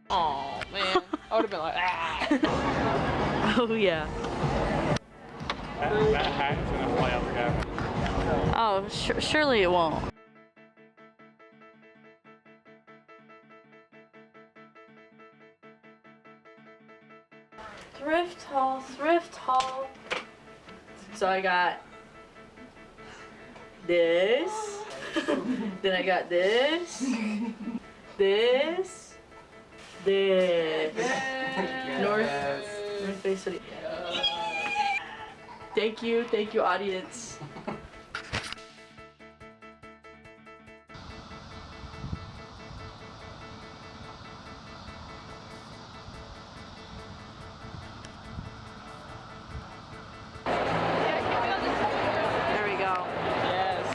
Oh man, I would have been like, ah. Oh yeah. That hat's gonna fly out the camera. Oh, surely it won't. Thrift haul, thrift haul. So I got this. Then I got this. This. North Face hoodie. Thank you, audience. There we go. Yes.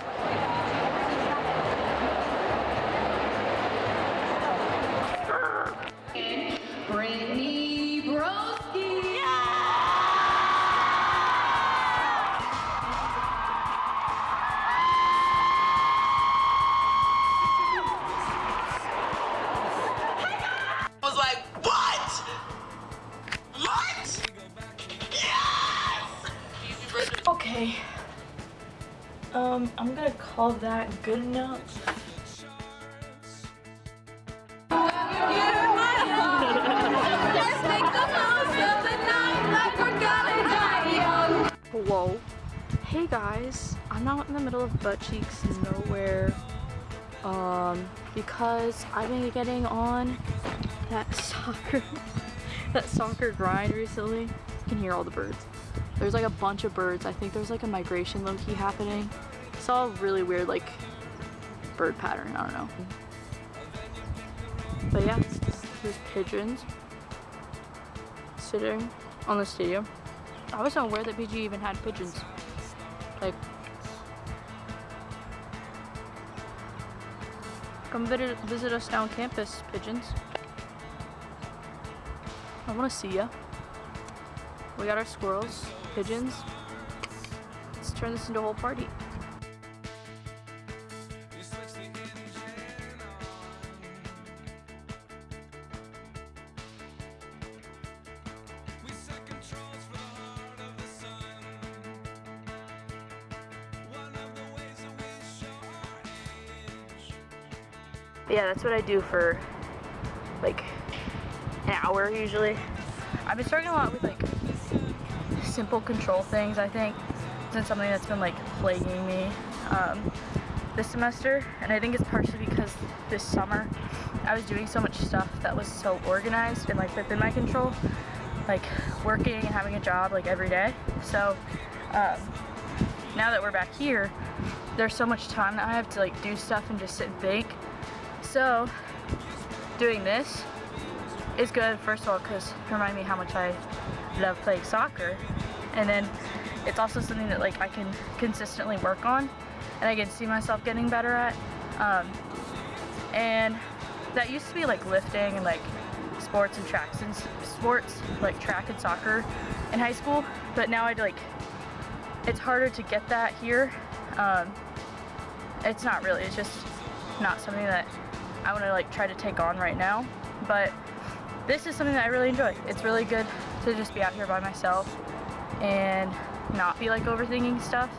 Brittany Broski. I was like, what? What? Yes! Okay. I'm gonna call that good enough. Whoa. Hey guys, I'm not in the middle of butt cheeks nowhere. Because I've been getting on that soccer grind recently. You can hear all the birds. There's like a bunch of birds. I think there's like a migration low-key happening. It's all really weird, like bird pattern, I don't know. But yeah, there's pigeons sitting on the stadium. I was unaware that PG even had pigeons. Like, come visit us down campus, pigeons. I want to see ya. We got our squirrels, pigeons. Let's turn this into a whole party. Yeah, that's what I do for like an hour usually. I've been struggling a lot with like simple control things, I think. It's been something that's been like plaguing me this semester, and I think it's partially because this summer I was doing so much stuff that was so organized and like within my control, like working and having a job like every day. So now that we're back here, there's so much time that I have to like do stuff and just sit and think. So doing this is good, first of all, because it reminds me how much I love playing soccer, and then it's also something that like I can consistently work on and I can see myself getting better at. And that used to be like lifting and like sports and sports like track and soccer in high school, but now it's harder to get that here. It's not really, it's just not something that I want to like try to take on right now, but this is something that I really enjoy. It's really good to just be out here by myself and not be like overthinking stuff,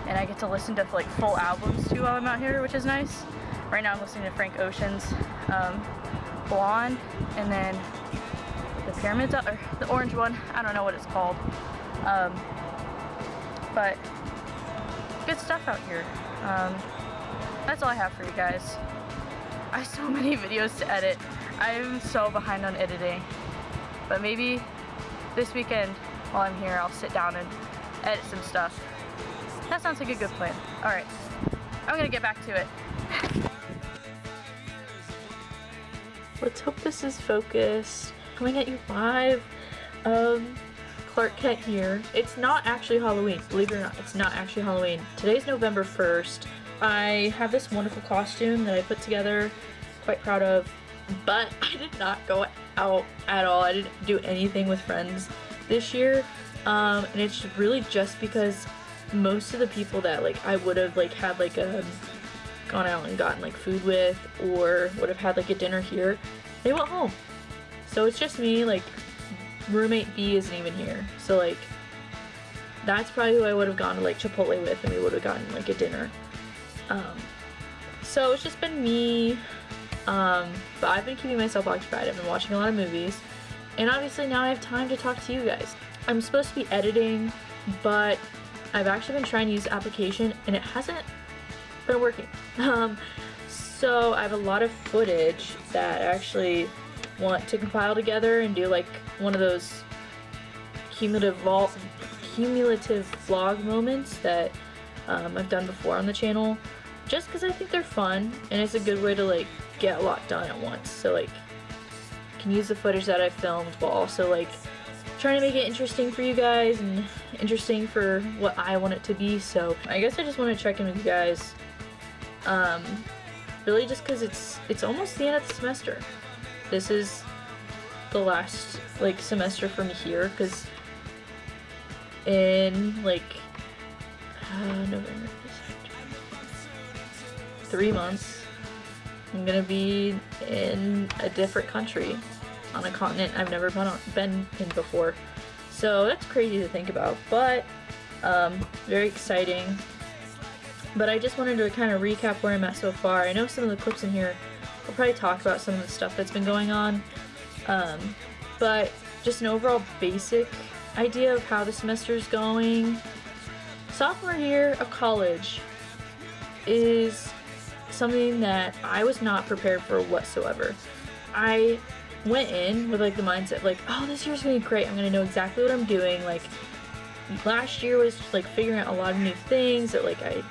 and I get to listen to like full albums too while I'm out here, which is nice. Right now I'm listening to Frank Ocean's Blonde, and then the Pyramids, or the orange one, I don't know what it's called, but good stuff out here. That's all I have for you guys. I have so many videos to edit. I'm so behind on editing, but maybe this weekend while I'm here I'll sit down and edit some stuff. That sounds like a good plan. Alright, I'm gonna get back to it. Let's hope this is focused. Coming at you live. Clark Kent here. It's not actually Halloween, believe it or not, it's not actually Halloween. Today's November 1st. I have this wonderful costume that I put together, quite proud of, but I did not go out at all. I didn't do anything with friends this year, and it's really just because most of the people that like I would have like had like a gone out and gotten like food with, or would have had like a dinner here, they went home. So it's just me, like roommate B isn't even here. So like that's probably who I would have gone to like Chipotle with, and we would have gotten like a dinner. So it's just been me, but I've been keeping myself occupied. I've been watching a lot of movies, and obviously now I have time to talk to you guys. I'm supposed to be editing, but I've actually been trying to use the application and it hasn't been working. So I have a lot of footage that I actually want to compile together and do like one of those cumulative vlog moments that I've done before on the channel, just because I think they're fun and it's a good way to like get a lot done at once. So like I can use the footage that I filmed while also like trying to make it interesting for you guys and interesting for what I want it to be. So I guess I just want to check in with you guys, really just because it's almost the end of the semester. This is the last like semester for me here, because in like November, 3 months I'm gonna be in a different country on a continent I've never been in before. So that's crazy to think about, but very exciting. But I just wanted to kind of recap where I'm at so far. I know some of the clips in here will probably talk about some of the stuff that's been going on, but just an overall basic idea of how the semester's going. Sophomore year of college is something that I was not prepared for whatsoever. I went in with like the mindset like, oh, this year's gonna be great, I'm gonna know exactly what I'm doing. Like last year was just like figuring out a lot of new things that like I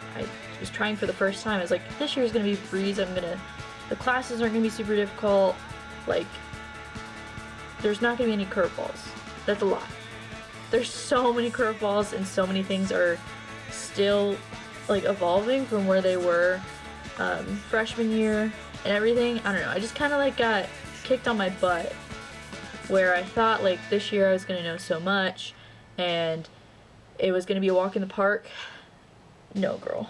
was trying for the first time. I was like, this year's gonna be a breeze, the classes aren't gonna be super difficult, like there's not gonna be any curveballs. That's a lot. There's so many curveballs and so many things are still like evolving from where they were freshman year and everything. I don't know, I just kind of like got kicked on my butt where I thought like this year I was gonna know so much and it was gonna be a walk in the park. No, girl.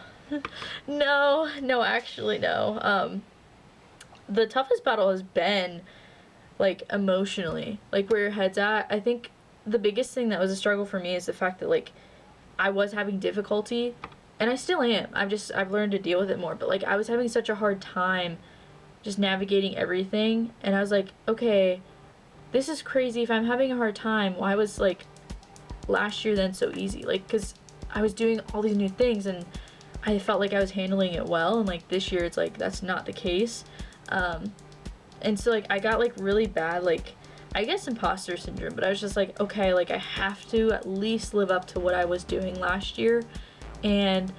no, actually no. The toughest battle has been like emotionally, like where your head's at. I think the biggest thing that was a struggle for me is the fact that like I was having difficulty, and I still am. I've learned to deal with it more, but like I was having such a hard time just navigating everything, and I was like, okay, this is crazy. If I'm having a hard time, why was like last year then so easy? Like, because I was doing all these new things and I felt like I was handling it well, and like this year it's like that's not the case. And so like I got like really bad, like I guess imposter syndrome, but I was just like, okay, like I have to at least live up to what I was doing last year. And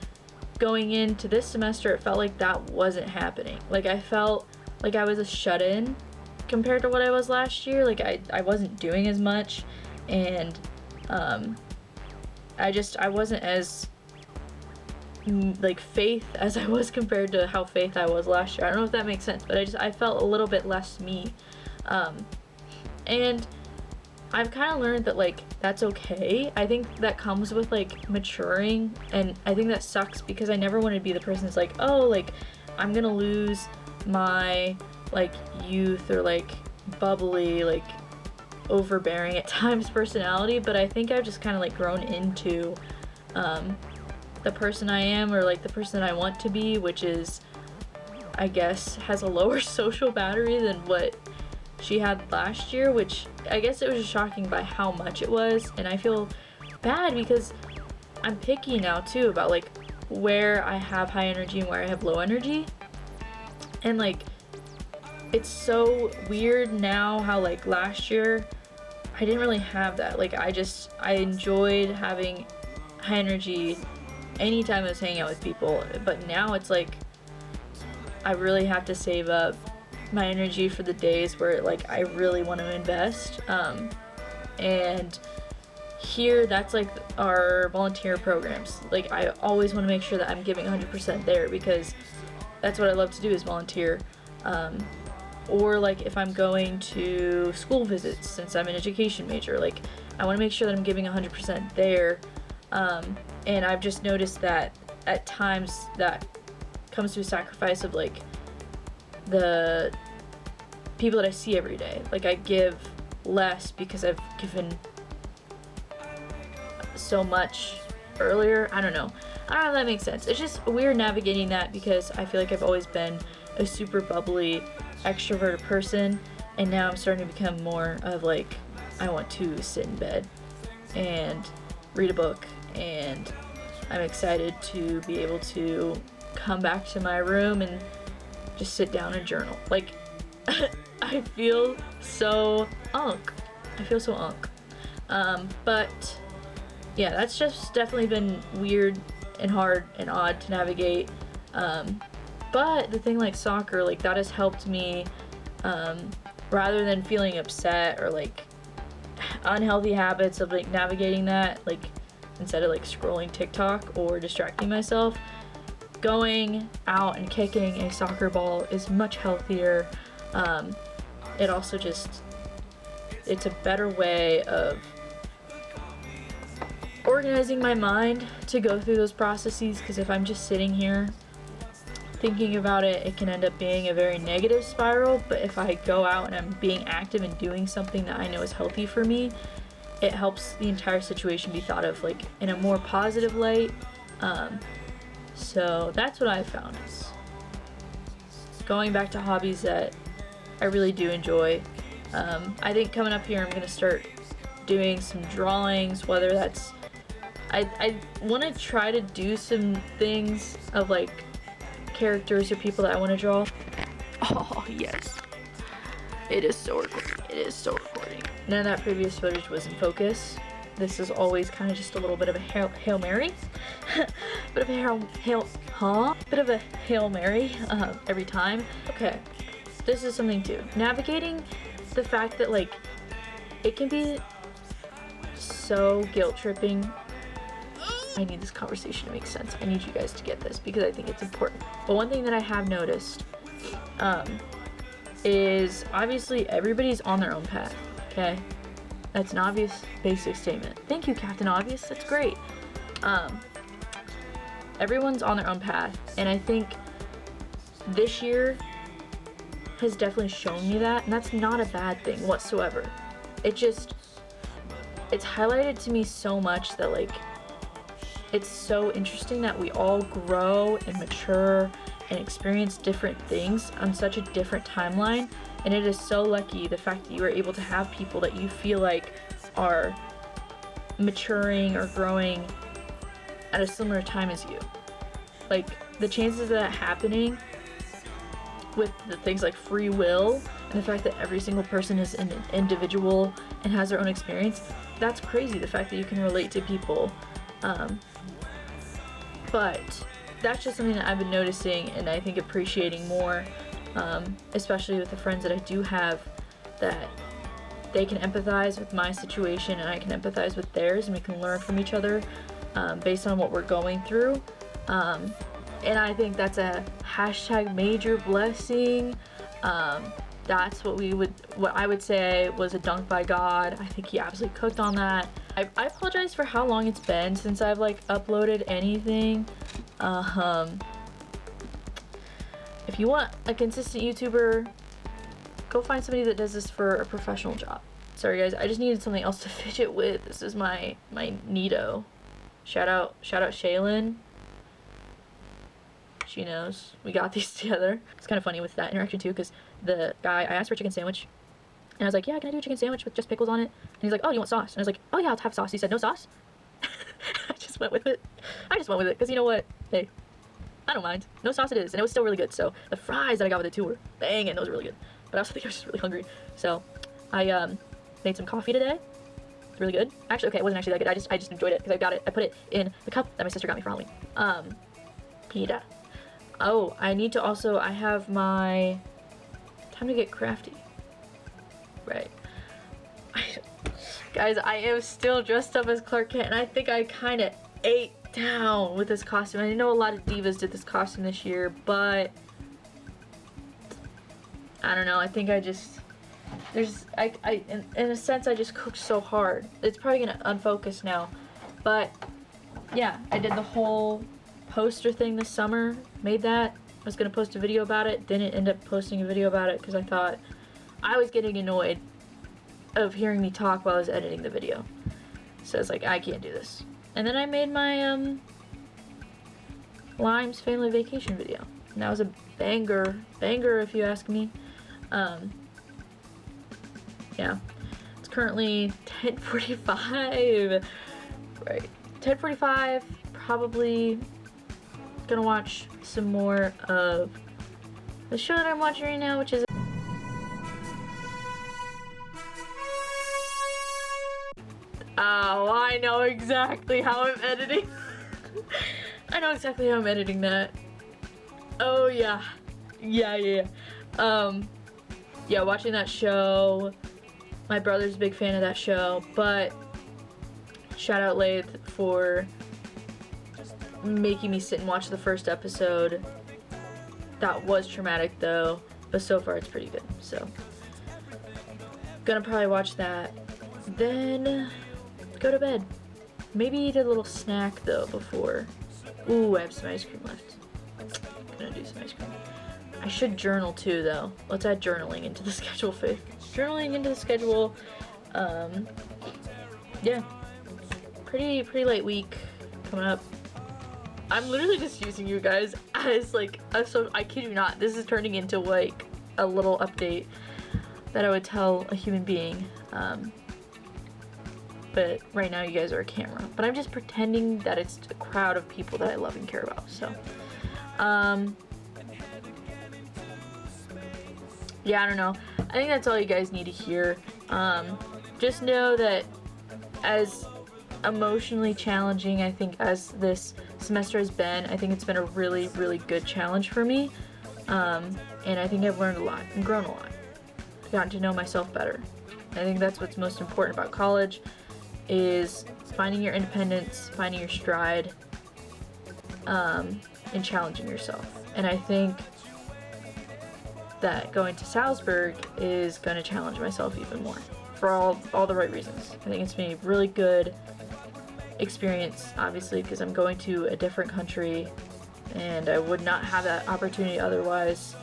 going into this semester, it felt like that wasn't happening. Like I felt like I was a shut-in compared to what I was last year. Like I wasn't doing as much, and I wasn't as like faith as I was compared to how faith I was last year. I don't know if that makes sense, but I felt a little bit less me. And I've kind of learned that like that's okay. I think that comes with like maturing, and I think that sucks because I never wanted to be the person that's like, oh, like I'm gonna lose my like youth or like bubbly, like overbearing at times personality. But I think I've just kind of like grown into the person I am, or like the person that I want to be, which is, I guess, has a lower social battery than what she had last year, which I guess it was just shocking by how much it was. And I feel bad because I'm picky now too about like where I have high energy and where I have low energy. And like it's so weird now how like last year I didn't really have that. Like I enjoyed having high energy anytime I was hanging out with people, but now it's like I really have to save up my energy for the days where like I really want to invest. And here that's like our volunteer programs. Like I always want to make sure that I'm giving 100% there because that's what I love to do is volunteer. Or like if I'm going to school visits, since I'm an education major, like I want to make sure that I'm giving 100% there. And I've just noticed that at times that comes to a sacrifice of like the people that I see every day. Like I give less because I've given so much earlier. I don't know if that makes sense. It's just weird navigating that because I feel like I've always been a super bubbly, extroverted person, and now I'm starting to become more of like, I want to sit in bed and read a book, and I'm excited to be able to come back to my room and just sit down and journal. Like, I feel so unk. But yeah, that's just definitely been weird and hard and odd to navigate. But the thing like soccer, like that has helped me, rather than feeling upset or like unhealthy habits of like navigating that, like instead of like scrolling TikTok or distracting myself, going out and kicking a soccer ball is much healthier. It also just, it's a better way of organizing my mind to go through those processes, because if I'm just sitting here thinking about it, it can end up being a very negative spiral. But if I go out and I'm being active and doing something that I know is healthy for me, it helps the entire situation be thought of like in a more positive light. So that's what I've found, is going back to hobbies that I really do enjoy. I think coming up here I'm gonna start doing some drawings, whether that's, I want to try to do some things of like characters or people that I want to draw. Oh yes, it is so recording. None of that previous footage was in focus. This is always kind of just a little bit of a Hail Mary. Bit of a Hail Mary every time. Okay, this is something too. Navigating the fact that like it can be so guilt tripping. I need this conversation to make sense. I need you guys to get this because I think it's important. But one thing that I have noticed is obviously everybody's on their own path, okay? That's an obvious basic statement. Thank you, Captain Obvious. That's great. Everyone's on their own path, and I think this year has definitely shown me that, and that's not a bad thing whatsoever. It's highlighted to me so much that like it's so interesting that we all grow and mature and experience different things on such a different timeline, and it is so lucky the fact that you are able to have people that you feel like are maturing or growing at a similar time as you. Like the chances of that happening with the things like free will and the fact that every single person is an individual and has their own experience, that's crazy, the fact that you can relate to people. But that's just something that I've been noticing and I think appreciating more, especially with the friends that I do have, that they can empathize with my situation and I can empathize with theirs, and we can learn from each other based on what we're going through. And I think that's a hashtag major blessing. That's what I would say was a dunk by God. I think he absolutely cooked on that. I apologize for how long it's been since I've like uploaded anything. If you want a consistent YouTuber, go find somebody that does this for a professional job. Sorry guys, I just needed something else to fidget with. This is my Neato. Shout out Shaylin. She knows. We got these together. It's kind of funny with that interaction too, because the guy, I asked for a chicken sandwich, and I was like, yeah, can I do a chicken sandwich with just pickles on it? And he's like, oh, you want sauce? And I was like, oh yeah, I'll have sauce. He said, no sauce? I just went with it, because you know what? Hey, I don't mind. No sauce it is, and it was still really good. So the fries that I got with it too were banging. Those were really good. But I also think I was just really hungry. So I made some coffee today. It's really good. Actually, okay, it wasn't actually that good. I just enjoyed it because I put it in the cup that my sister got me for Halloween. Pita. Oh, I have my time to get crafty. Right. Guys, I am still dressed up as Clark Kent, and I think I kind of ate down with this costume. I know a lot of divas did this costume this year, but I don't know. I think I just, in a sense, I just cooked so hard. It's probably gonna unfocus now, but yeah, I did the whole poster thing this summer, made that, was gonna post a video about it. Didn't end up posting a video about it because I thought I was getting annoyed of hearing me talk while I was editing the video. So I was like, I can't do this. And then I made my Lime's family vacation video. And that was a banger if you ask me. Yeah. It's currently 10:45. Right. 10:45. Probably gonna watch some more of the show that I'm watching right now, which is oh, I know exactly how I'm editing. I know exactly how I'm editing that. Oh yeah. Yeah, watching that show. My brother's a big fan of that show, but shout out Lathe for making me sit and watch the first episode. That was traumatic though, but so far it's pretty good. So, gonna probably watch that. Then go to bed. Maybe eat a little snack though before. Ooh, I have some ice cream left. Gonna do some ice cream. I should journal too though. Let's add journaling into the schedule, Faith. Journaling into the schedule. Yeah. Pretty late week coming up. I'm literally just using you guys as like so I kid you not, this is turning into like a little update that I would tell a human being. But right now you guys are a camera. But I'm just pretending that it's a crowd of people that I love and care about. So yeah, I don't know. I think that's all you guys need to hear. Just know that as emotionally challenging I think as this semester has been, I think it's been a really good challenge for me. And I think I've learned a lot and grown a lot. Gotten to know myself better. I think that's what's most important about college, is finding your independence, finding your stride, and challenging yourself. And I think that going to Salzburg is going to challenge myself even more for all the right reasons. I think it's been a really good experience, obviously, because I'm going to a different country and I would not have that opportunity otherwise.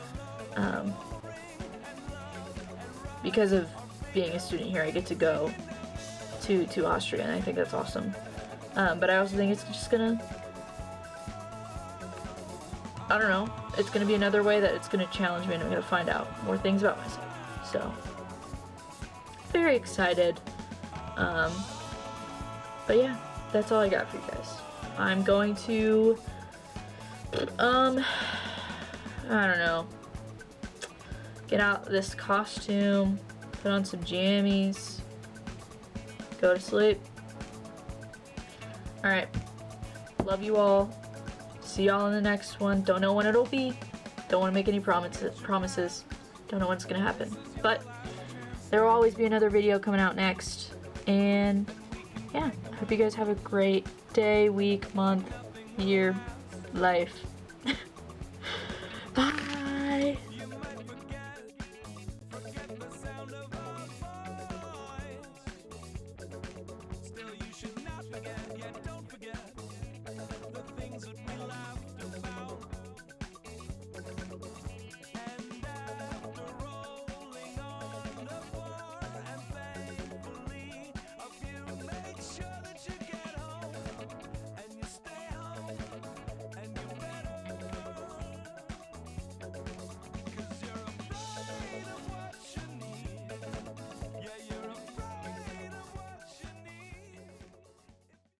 Because of being a student here, I get to go to Austria, and I think that's awesome. But I also think it's just gonna, I don't know, it's gonna be another way that it's gonna challenge me, and I'm gonna find out more things about myself. So, very excited. But yeah, that's all I got for you guys. I'm going to, I don't know, get out this costume, put on some jammies, go to sleep. Alright, love you all. See y'all in the next one. Don't know when it'll be. Don't want to make any promises. Don't know when it's gonna happen. But there will always be another video coming out next. And yeah, hope you guys have a great day, week, month, year, life.